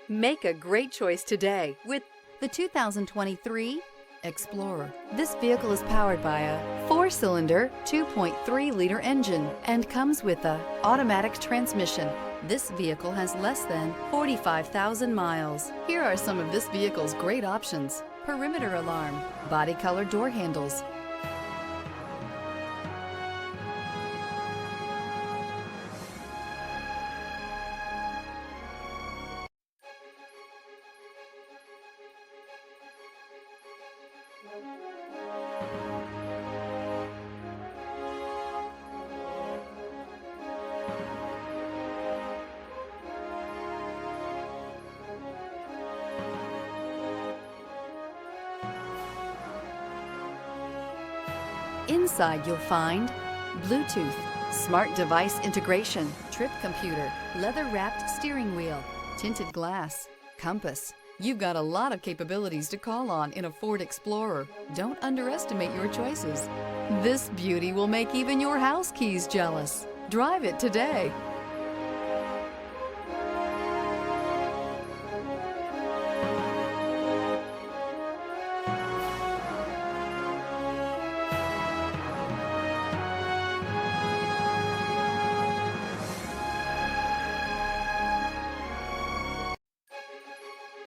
Make a great choice today with the 2023 Explorer. This vehicle is powered by a 4-cylinder, 2.3-liter engine and comes with a automatic transmission. This vehicle has less than 45,000 miles. Here are some of this vehicle's great options: perimeter alarm, body color door handles, Inside you'll find Bluetooth, smart device integration, trip computer, leather-wrapped steering wheel, tinted glass, compass. You've got a lot of capabilities to call on in a Ford Explorer. Don't underestimate your choices. This beauty will make even your house keys jealous. Drive it today.